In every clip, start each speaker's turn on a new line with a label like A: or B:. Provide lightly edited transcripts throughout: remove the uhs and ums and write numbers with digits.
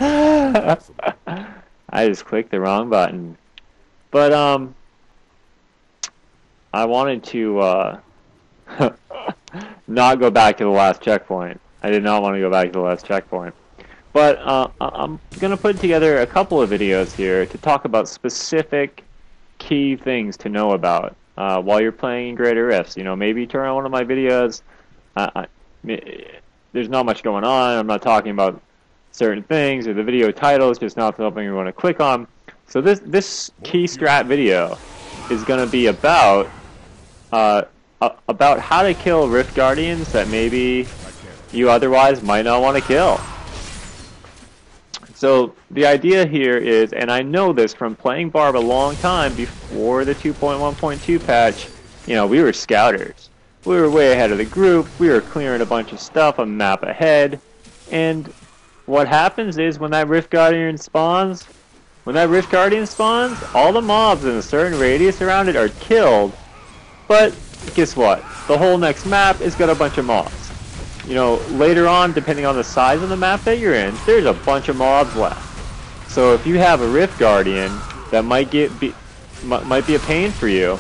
A: I just clicked the wrong button. But I wanted to not go back to the last checkpoint. I did not want to go back to the last checkpoint. But I'm gonna put together a couple of videos here to talk about specific key things to know about while you're playing in Greater Rifts. You know, maybe turn on one of my videos. There's not much going on. I'm not talking about certain things, or the video title is just not something you want to click on. So this key strat video is going to be about how to kill Rift Guardians that maybe you otherwise might not want to kill. So the idea here is, and I know this from playing Barb a long time before the 2.1.2 patch, you know, we were scouters. We were way ahead of the group, we were clearing a bunch of stuff a map ahead, and what happens is when that Rift Guardian spawns, all the mobs in a certain radius around it are killed, but guess what? The whole next map has got a bunch of mobs. You know, later on, depending on the size of the map that you're in, there's a bunch of mobs left. So if you have a Rift Guardian that might be a pain for you,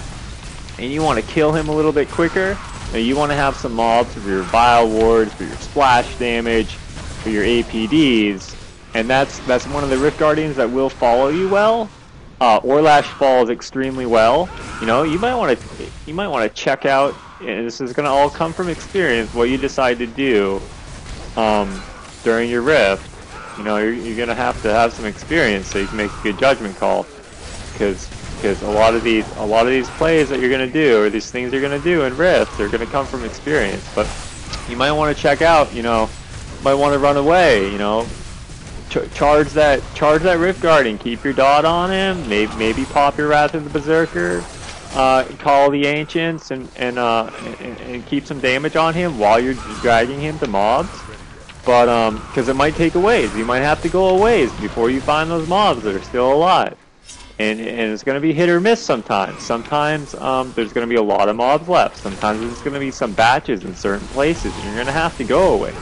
A: and you want to kill him a little bit quicker, and you want to have some mobs for your Vile Wards, for your splash damage, for your APDs, and that's one of the Rift Guardians that will follow you well. Orlash falls extremely well. You know, you might want to check out, and this is going to all come from experience, what you decide to do during your Rift. You know, you're going to have some experience so you can make a good judgment call, because a lot of these plays that you're going to do, or these things you're going to do in Rift, are going to come from experience. But you might want to check out, you know, might want to run away, you know. Charge that Rift Guardian. Keep your dot on him. Maybe pop your Wrath of the Berserker. Call the Ancients and keep some damage on him while you're dragging him to mobs. But because it might take a ways. You might have to go a ways before you find those mobs that are still alive. And it's going to be hit or miss sometimes. Sometimes there's going to be a lot of mobs left. Sometimes there's going to be some batches in certain places, and you're going to have to go a ways.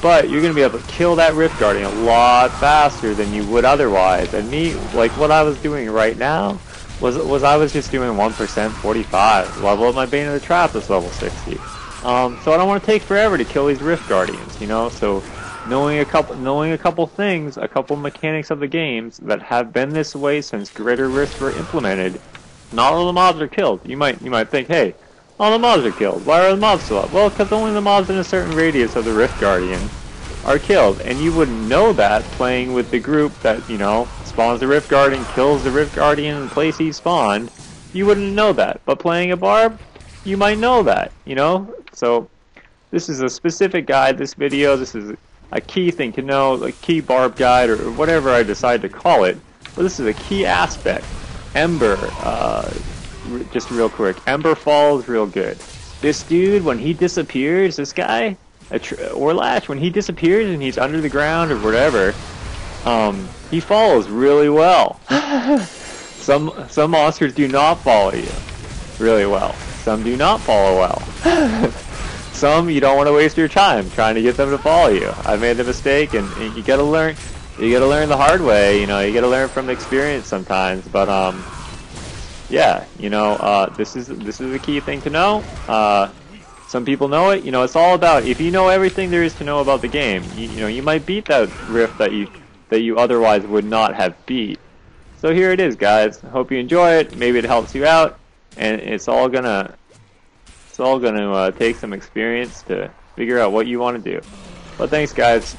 A: But you're going to be able to kill that Rift Guardian a lot faster than you would otherwise. And me, like what I was doing right now, was I was just doing 1% 45. Level of my Bane of the Trap is level 60. So I don't want to take forever to kill these Rift Guardians, you know. So knowing a couple things, a couple mechanics of the games that have been this way since Greater Rifts were implemented, not all the mobs are killed. You might think, hey, all the mobs are killed. Why are the mobs still up? Well, because only the mobs in a certain radius of the Rift Guardian are killed, and you wouldn't know that playing with the group that, you know, spawns the Rift Guardian, kills the Rift Guardian in the place he spawned. You wouldn't know that. But playing a Barb, you might know that, you know? So this is a specific guide, this video. This is a key thing to know, a key Barb guide, or whatever I decide to call it. But this is a key aspect. Ember, just real quick, Ember falls real good. This dude, when he disappears, this guy, Orlash, when he disappears and he's under the ground or whatever, he follows really well. Some monsters do not follow you really well. Some do not follow well. Some you don't want to waste your time trying to get them to follow you. I made the mistake, and you gotta learn. You gotta learn the hard way. You know, you gotta learn from experience sometimes. But yeah, you know, this is a key thing to know. Some people know it. You know, it's all about, if you know everything there is to know about the game, you know, you might beat that Rift that you otherwise would not have beat. So here it is, guys. Hope you enjoy it. Maybe it helps you out, and it's all gonna take some experience to figure out what you want to do. But thanks, guys.